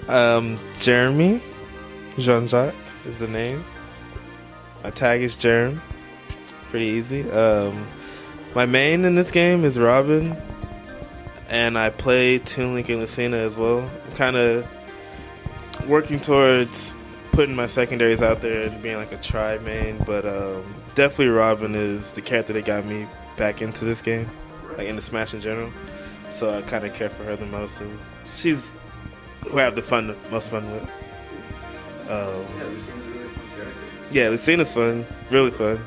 Jeremy Jean-Jacques is the name. My tag is Jerm. Pretty easy. My main in this game is Robin, and I play Toon Link and Lucina as well. I'm kind of working towards putting my secondaries out there and being like a tri main, but definitely Robin is the character that got me back into this game, like into Smash in general. So I kind of care for her the most, and she's who I have the most fun with. Yeah, Lucina's fun, really fun.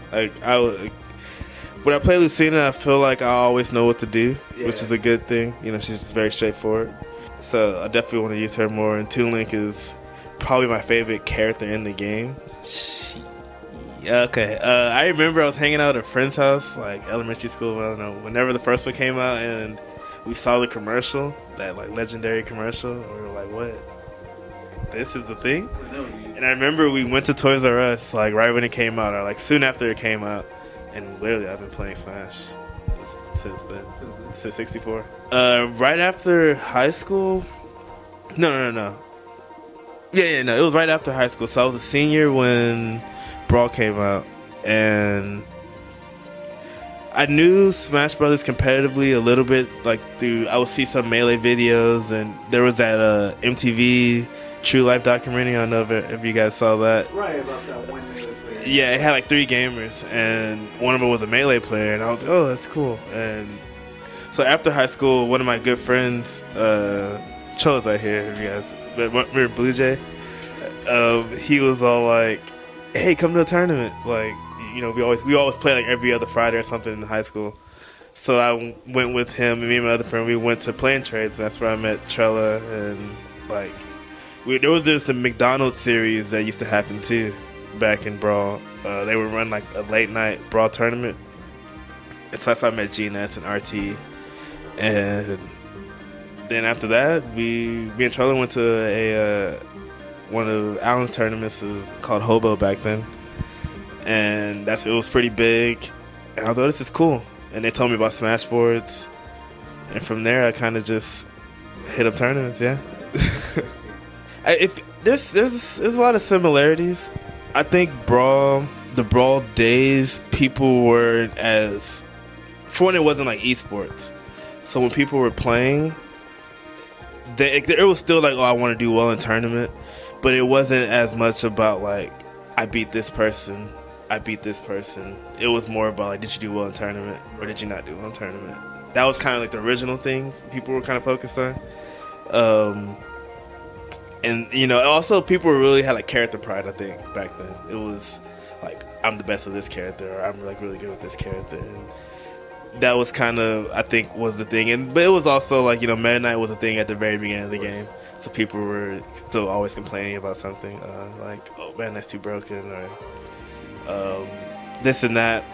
When I play Lucina, I feel like I always know what to do, which is a good thing. You know, she's just very straightforward. So I definitely want to use her more. And Toon Link is probably my favorite character in the game. Okay, I remember I was hanging out at a friend's house, like elementary school. I don't know, whenever the first one came out, and we saw the commercial, that like legendary commercial. And we were like, "What? This is the thing?" And I remember we went to Toys R Us like right when it came out, or like soon after it came out. And literally, I've been playing Smash since then, since 64. Right after high school? No. Yeah, no, it was right after high school. So I was a senior when Brawl came out, and I knew Smash Brothers competitively a little bit. Like I would see some Melee videos, and there was that MTV True Life documentary. I don't know if you guys saw that. Right, about that one Melee player. Yeah, it had like 3 gamers, and one of them was a Melee player, and I was like, oh, that's cool. And so after high school, one of my good friends, Cho's out here, if you guys remember Blue Jay, he was all like, hey, come to a tournament. Like, you know, we always play like every other Friday or something in high school. So I went with him, and me and my other friend, we went to Playing Trades, and that's where I met Trella, and like, there was this McDonald's series that used to happen too. Back in Brawl, they would run like a late night Brawl tournament, and so that's how I met GNS and RT. And then after that, me and Charlie went to one of Alan's tournaments. It was called Hobo back then, and it was pretty big. And I was like, oh, this is cool. And they told me about Smash boards, and from there I kind of just hit up tournaments. Yeah, there's a lot of similarities. I think the Brawl days, people weren't as... For one, it wasn't like esports. So when people were playing, it was still like, oh, I want to do well in tournament. But it wasn't as much about like, I beat this person. It was more about like, did you do well in tournament? Or did you not do well in tournament? That was kind of like the original things people were kind of focused on. And, you know, also people really had like character pride, I think, back then. It was like, I'm the best of this character, or I'm like really good with this character. And that was kind of, I think, was the thing. But it was also like, you know, Meta Knight was a thing at the very beginning of the game. So people were still always complaining about something, like, oh, Meta Knight's too broken, or this and that.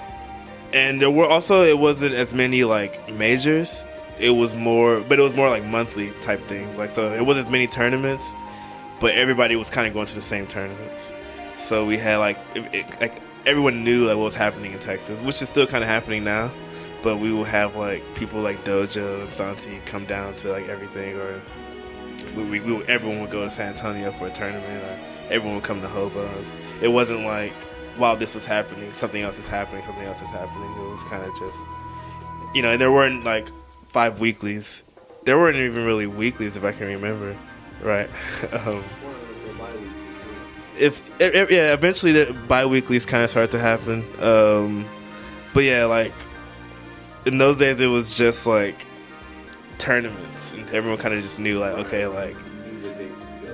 And there were also, it wasn't as many like majors. It was more like monthly type things. Like, so it wasn't as many tournaments. But everybody was kind of going to the same tournaments, so we had like everyone knew like what was happening in Texas, which is still kind of happening now. But we will have like people like Dojo and Santi come down to like everything, or everyone would go to San Antonio for a tournament, or everyone would come to Hobos. It wasn't like while this was happening, something else is happening. It was kind of just, you know, and there weren't like 5 weeklies. There weren't even really weeklies, if I can remember. Right. Eventually the bi-weeklies kind of started to happen. But yeah, like in those days it was just like tournaments, and everyone kind of just knew like, okay, like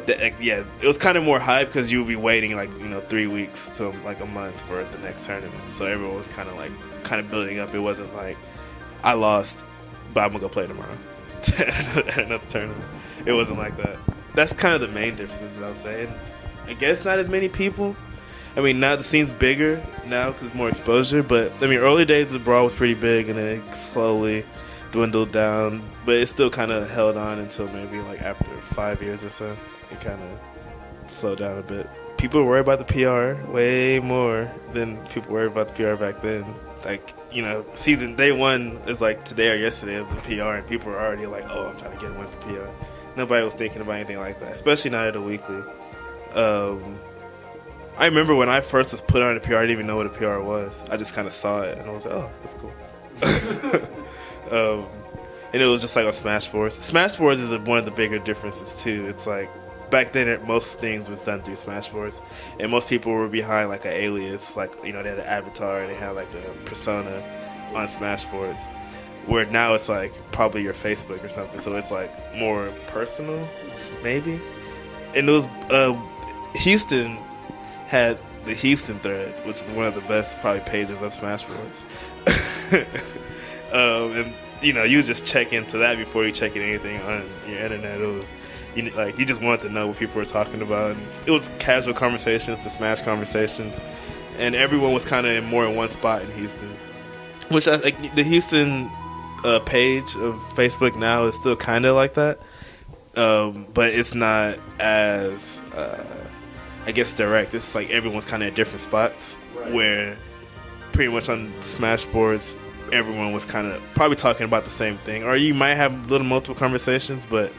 it was kind of more hype because you would be waiting like, you know, 3 weeks to like a month for the next tournament. So everyone was kind of building up. It wasn't like I lost, but I'm gonna go play tomorrow at another tournament. It wasn't like that. That's kind of the main difference, I would say. And I guess not as many people. I mean, now the scene's bigger now because more exposure. But I mean, early days the Brawl was pretty big, and then it slowly dwindled down. But it still kind of held on until maybe like after 5 years or so. It kind of slowed down a bit. People worry about the PR way more than people worried about the PR back then. Like, you know, season day 1 is like today or yesterday of the PR, and people are already like, oh, I'm trying to get a win for PR. Nobody was thinking about anything like that, especially not at a weekly. I remember when I first was put on a PR, I didn't even know what a PR was. I just kind of saw it, and I was like, oh, that's cool. And it was just like on Smashboards. Smashboards is one of the bigger differences, too. It's like, back then, most things was done through Smashboards, and most people were behind like an alias, like, you know, they had an avatar, and they had like a persona on Smashboards. Where now it's like probably your Facebook or something, so it's like more personal, maybe. And it was Houston had the Houston thread, which is one of the best probably pages of Smashboards. And you know, you just check into that before you check in anything on your internet. It was you just wanted to know what people were talking about. And it was casual conversations to Smash conversations, and everyone was kind of more in one spot in Houston. Which I like the Houston page of Facebook now is still kind of like that, but it's not as I guess direct. It's like everyone's kind of at different spots, right. Where pretty much on Smashboards everyone was kind of probably talking about the same thing, or you might have little multiple conversations, but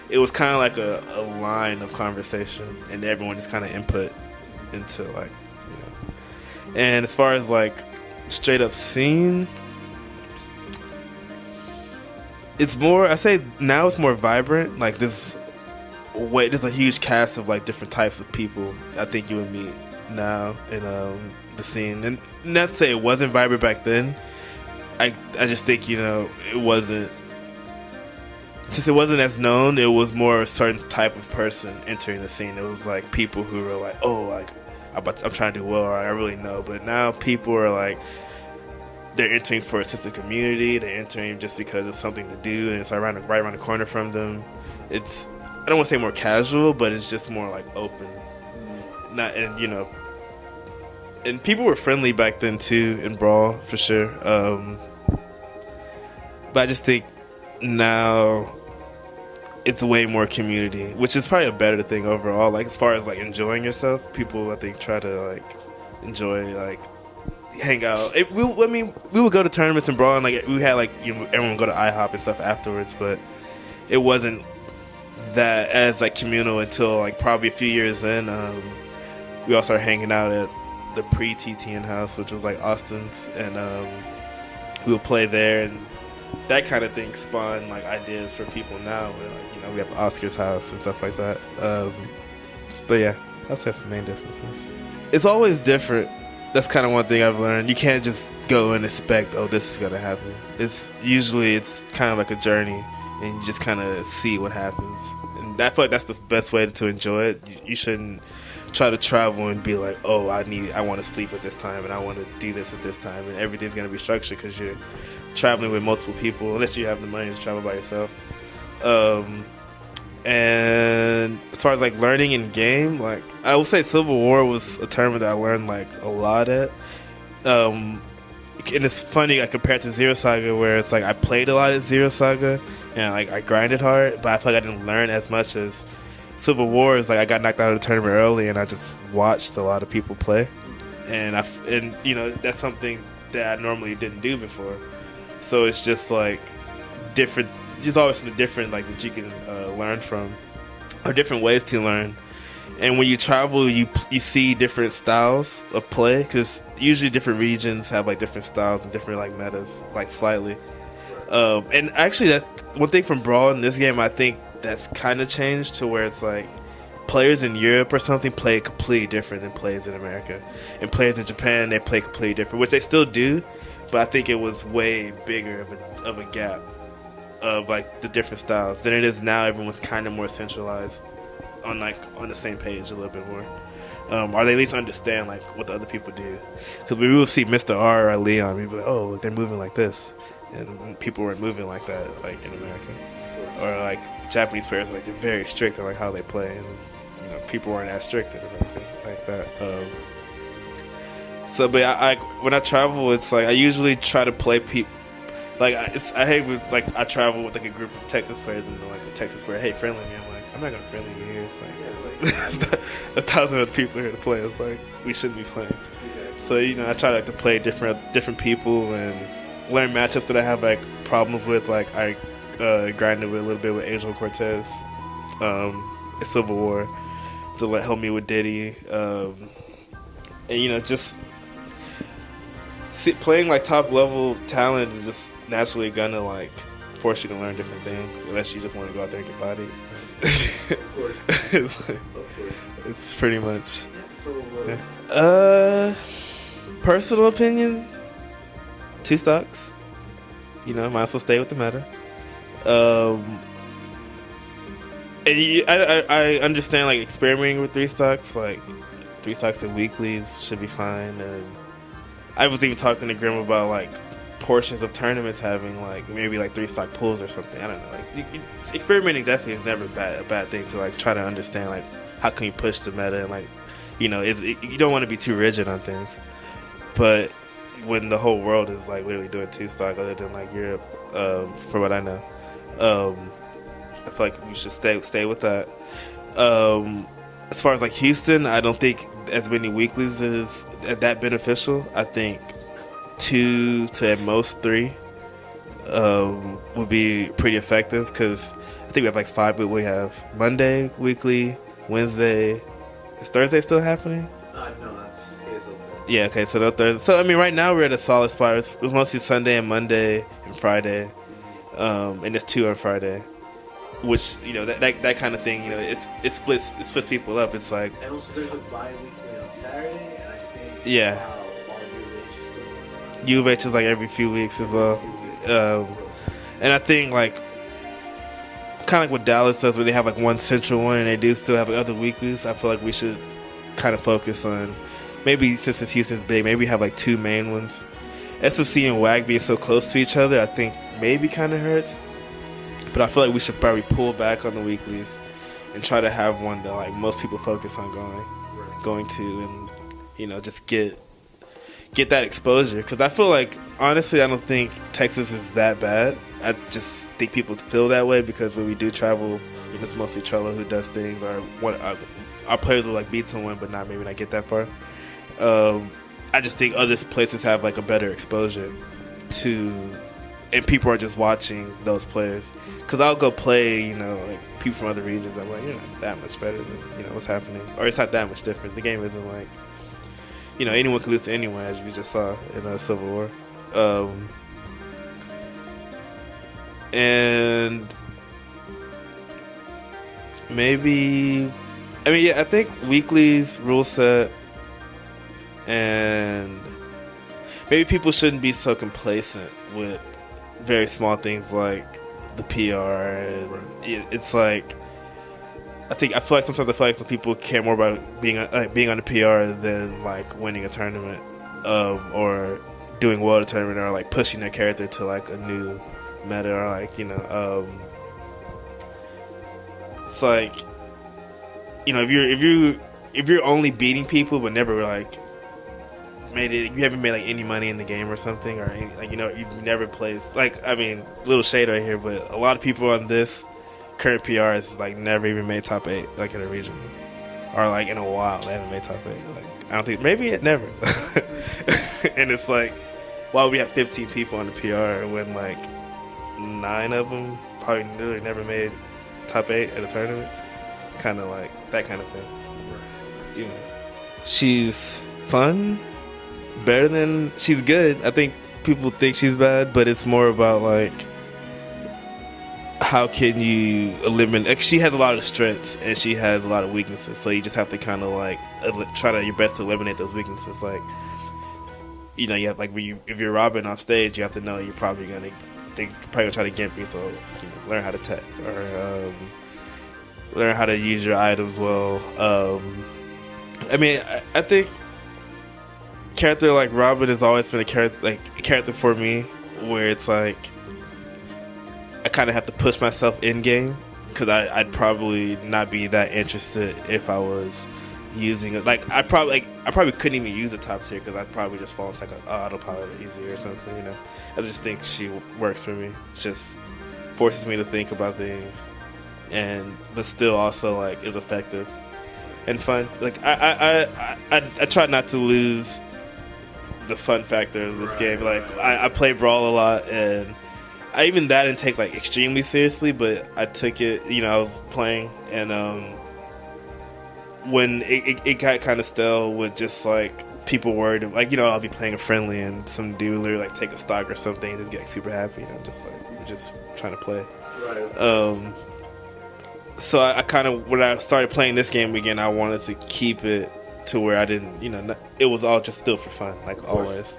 it was kind of like a line of conversation, and everyone just kind of input into like, you know. And as far as like straight up scene, it's more, I say now it's more vibrant. Like there's a huge cast of like different types of people I think you would meet now in the scene. And not to say it wasn't vibrant back then. I just think, you know, it wasn't, since it wasn't as known, it was more a certain type of person entering the scene. It was like people who were like, oh, like I'm trying to do well, or I really know. But now people are like, they're entering for a sense of community. They're entering just because it's something to do, and it's right around the corner from them. It's, I don't want to say more casual, but it's just more like open. Not, and you know, and people were friendly back then too in Brawl for sure. But I just think now it's way more community, which is probably a better thing overall. Like as far as like enjoying yourself, people I think try to like enjoy, like hang out. We would go to tournaments and Brawl, and like we had like, you know, everyone would go to IHOP and stuff afterwards, but it wasn't that as like communal until like probably a few years in. We all started hanging out at the pre-TTN house, which was like Austin's, and we would play there, and that kind of thing spawned like ideas for people now. Where, like, you know, we have Oscar's house and stuff like that. But yeah, that's the main differences. It's always different. That's kind of one thing I've learned. You can't just go and expect, oh, this is gonna happen. It's kind of like a journey, and you just kind of see what happens. And I feel like that's the best way to enjoy it. You shouldn't try to travel and be like, oh, I want to sleep at this time, and I want to do this at this time, and everything's going to be structured because you're traveling with multiple people, unless you have the money to travel by yourself. And as far as like learning in game, like I would say Civil War was a tournament that I learned like a lot at. And it's funny, like compared to Zero Saga, where it's like I played a lot at Zero Saga and like I grinded hard, but I feel like I didn't learn as much as Civil War. Is like I got knocked out of the tournament early, and I just watched a lot of people play, and you know, that's something that I normally didn't do before. So it's just like different. There's always something different like that you can learn from, or different ways to learn. And when you travel, you see different styles of play, because usually different regions have like different styles and different like metas, like slightly. And actually, that's one thing from Brawl in this game. I think that's kind of changed to where it's like players in Europe or something play completely different than players in America, and players in Japan, they play completely different, which they still do, but I think it was way bigger of a gap of like the different styles than it is now. Everyone's kind of more centralized on the same page a little bit more, or they at least understand like what the other people do. Because we will see Mr. R or Leon, we'd be like, oh, they're moving like this, and people weren't moving like that like in America. Or like Japanese players, like they're very strict on like how they play, and you know, people weren't as strict in America like that. So, but I when I travel, it's like I usually try to play people. Like I hate with like I travel with like a group of Texas players, and like a Texas player, hey, friendly me. I'm like, I'm not gonna friendly you here. It's like, yeah, like 1,000 other people here to play. It's like we shouldn't be playing. So you know, I try to play different people and learn matchups that I have like problems with. Like I grinded with a little bit with Angel Cortez in Civil War to like help me with Diddy, and just playing like top level talent is just naturally gonna like force you to learn different things unless you just want to go out there and get bodied. Of course. It's pretty much. So, Personal opinion, 2 stocks. Might as well stay with the meta. And I understand like experimenting with 3 stocks, like 3 stocks in weeklies should be fine. And I was even talking to Grim about like portions of tournaments having like maybe like 3 stock pools or something. I don't know. Like experimenting definitely is never a bad thing to like try to understand like how can you push the meta and like you don't want to be too rigid on things. But when the whole world is like literally doing 2 stock other than like Europe, for what I know, I feel like we should stay with that. As far as like Houston, I don't think as many weeklies is that beneficial. I think 2 to at most 3 would be pretty effective because I think we have like 5, but we have Monday weekly, Wednesday. Is Thursday still happening? No, it's okay. Yeah, okay, so no Thursday. So I mean, right now we're at a solid spot. It's mostly Sunday and Monday and Friday, and it's 2 on Friday. Which that kind of thing, it splits people up. It's like, and also there's a bi-weekly on Saturday, and I think yeah, UVH is like every few weeks as well. And I think like kind of like what Dallas does, where they have like one central one, and they do still have other weeklies. I feel like we should kind of focus on maybe since it's Houston's big, maybe have like 2 main ones. SFC and WAG being so close to each other, I think maybe kind of hurts. But I feel like we should probably pull back on the weeklies and try to have one that like most people focus on going to, and just get that exposure. Because I feel like honestly, I don't think Texas is that bad. I just think people feel that way because when we do travel, it's mostly Trello who does things, or our players will like beat someone, but maybe not get that far. I just think other places have like a better exposure to. And people are just watching those players. Because I'll go play, like people from other regions. I'm like, you're not that much better than, what's happening. Or it's not that much different. The game isn't like, anyone can lose to anyone, as we just saw in Civil War. And maybe, I think weeklies, rule set, and maybe people shouldn't be so complacent with very small things like the PR. And it's like I feel like sometimes some people care more about being on the PR than like winning a tournament, or doing well at a tournament, or like pushing their character to like a new meta, or like it's like if you're only beating people but never like you haven't made like any money in the game or something, or you've never placed little shade right here, but a lot of people on this current PR is like never even made top 8 like in a region, or like in a while they haven't made top 8. Like I don't think, maybe it never. And it's like, why would we have 15 people on the PR when like 9 of them probably literally never made top 8 at a tournament? Kind of like that kind of thing. She's fun. Better than she's good. I think people think she's bad, but it's more about like how can you eliminate. Like, she has a lot of strengths and she has a lot of weaknesses, so you just have to kind of like try your best to eliminate those weaknesses. Like you have like if you're robbing off stage, you have to know you're probably gonna try to get me. So learn how to tech, or learn how to use your items well. I think character like Robin has always been a character for me where it's like I kind of have to push myself in game, because I'd probably not be that interested if I was using it. Like I probably couldn't even use the top tier, because I'd probably just fall into like an autopilot easier or something. I just think she works for me. It just forces me to think about things, but still also like is effective and fun. Like I try not to lose the fun factor of this game. Like I play Brawl a lot, and even that didn't take like extremely seriously, but I took it. You know, I was playing, and when it got kind of stale with just like people worried, like, you know, I'll be playing a friendly and some dude literally like take a stock or something and just get like, super happy, and I'm just like, we're just trying to play. Right. So I kind of, when I started playing this game again, I wanted to keep it to where I didn't, you know, it was all just still for fun, like always.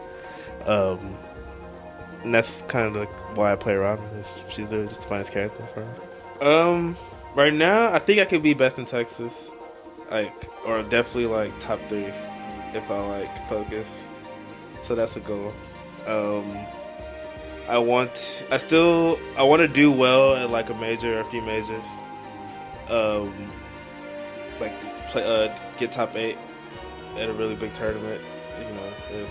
And that's kind of like why I play Robin. She's just the funniest character for me. Right now, I think I could be best in Texas, like, or definitely like top 3 if I like focus. So that's a goal. I want to do well at like a major or a few majors. Like play, get top 8 at a really big tournament. You know, if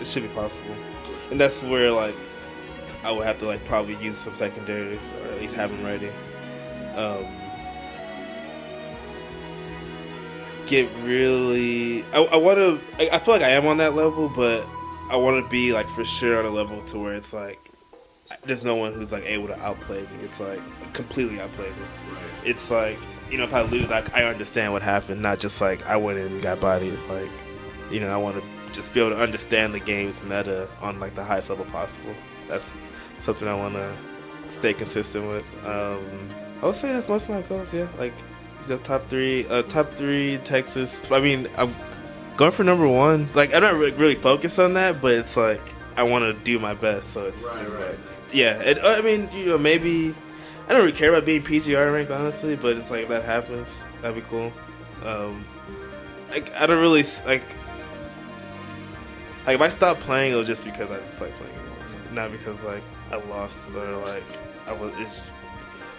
it should be possible, and that's where like I would have to like probably use some secondaries or at least have them ready. Get really, I want to. I feel like I am on that level, but I want to be like for sure on a level to where it's like there's no one who's like able to outplay me. It's like completely outplay me. It's like, you know, if I lose, I understand what happened, not just like I went in and got bodied. Like, you know, I want to just be able to understand the game's meta on like the highest level possible. That's something I want to stay consistent with. I would say that's most of my goals. Yeah, like the top 3 Texas. I mean, I'm going for number 1. Like, I'm not really focused on that, but it's like I want to do my best. So it's like, yeah. And, I mean, you know, maybe I don't really care about being PGR ranked, honestly, but it's like if that happens, that'd be cool. Like, I don't really like if I stopped playing, it was just because I didn't feel like playing anymore, not because like I lost or like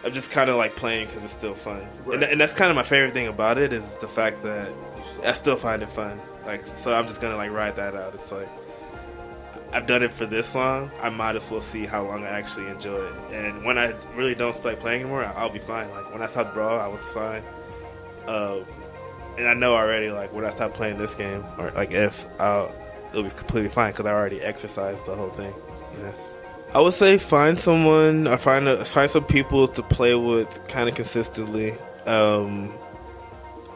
I'm just kind of like playing because it's still fun, and that's kind of my favorite thing about it is the fact that I still find it fun. Like, so I'm just gonna like ride that out. It's like I've done it for this long, I might as well see how long I actually enjoy it. And when I really don't feel like playing anymore, I'll be fine. Like when I stopped Brawl, I was fine. And I know already, like when I stop playing this game, or like it'll be completely fine because I already exercised the whole thing. You know, I would say find someone or find some people to play with kind of consistently, and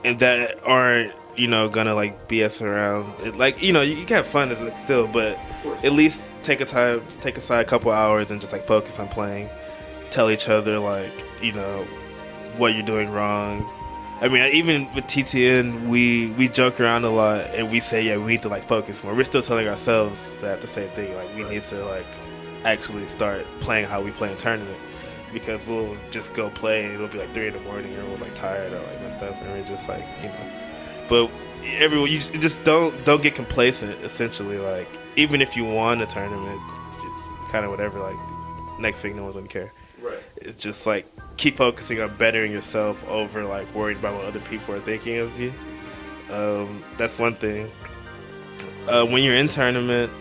that aren't, you know, gonna like BS around. Like, you know, you can have fun as like still, but at least take aside a couple hours and just like focus on playing. Tell each other like, you know, what you're doing wrong. I mean, even with TTN, we joke around a lot and we say, yeah, we need to like focus more. We're still telling ourselves that the same thing. Like, we need to like actually start playing how we play in tournament, because we'll just go play and it'll be like 3 in the morning and we're like tired or like messed up and we're just like, you know. But everyone, you just don't get complacent. Essentially, like even if you won a tournament, it's kind of whatever. Like next week, no one's gonna care. Right. It's just like keep focusing on bettering yourself over like worrying about what other people are thinking of you. That's one thing. When you're in tournament,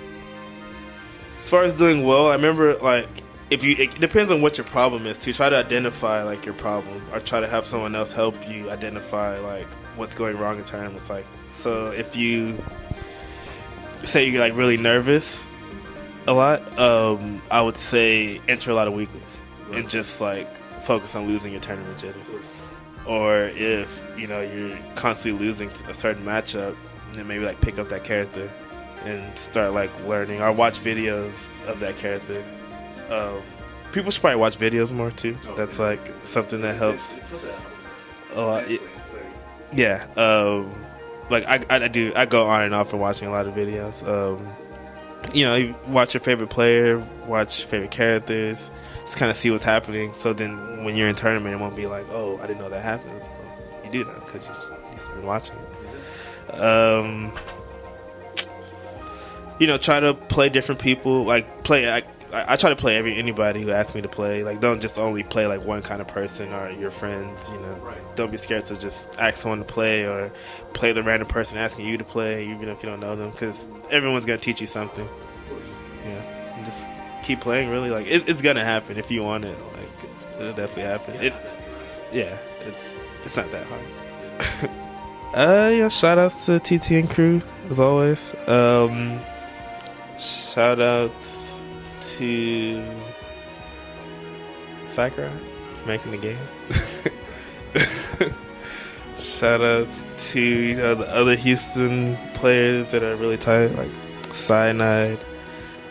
as far as doing well, I remember like it depends on what your problem is. To try to identify like your problem, or try to have someone else help you identify like what's going wrong in tournaments. Like, so if you say you're like really nervous a lot, I would say enter a lot of weeklies and just like focus on losing your tournament jitters. Or if, you know, you're constantly losing a certain matchup, then maybe like pick up that character and start like learning, or watch videos of that character. People should probably watch videos more too. That's like something that helps a lot. Yeah. Like I do. I go on and off and watching a lot of videos. You know, you watch your favorite player, watch your favorite characters, just kind of see what's happening. So then when you're in tournament, it won't be like, oh, I didn't know that happened. You do know because you've been watching. You know, try to play different people. Like play. I try to play anybody who asks me to play. Like, don't just only play like one kind of person or your friends. You know, don't be scared to just ask someone to play, or play the random person asking you to play, even if you don't know them, because everyone's gonna teach you something. Yeah, and just keep playing. Really, like it's gonna happen if you want it. Like it'll definitely happen. It's not that hard. Yeah. Shout outs to TTN crew as always. Shout outs to Sakurai making the game. Shout out to the other Houston players that are really tight, like Cyanide,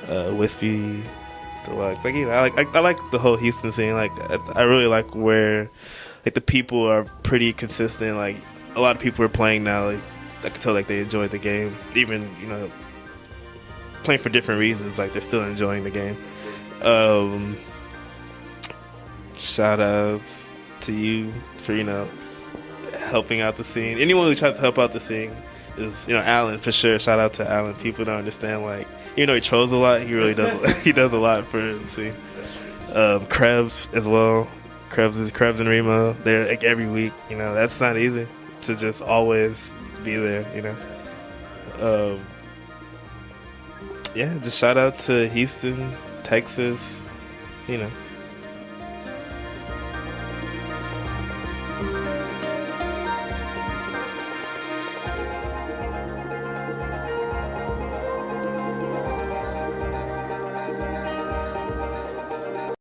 Wispy, Deluxe. Like I like the whole Houston scene. Like I really like where like the people are pretty consistent. Like a lot of people are playing now. Like I can tell like they enjoy the game, even playing for different reasons. Like they're still enjoying the game. Shout outs to you for helping out the scene. Anyone who tries to help out the scene is Alan for sure. Shout out to Alan. People don't understand, like he trolls a lot. He really does. He does a lot for the scene. Krebs as well. Krebs and Remo. They're like every week. That's not easy to just always be there. Yeah, just shout out to Houston, Texas.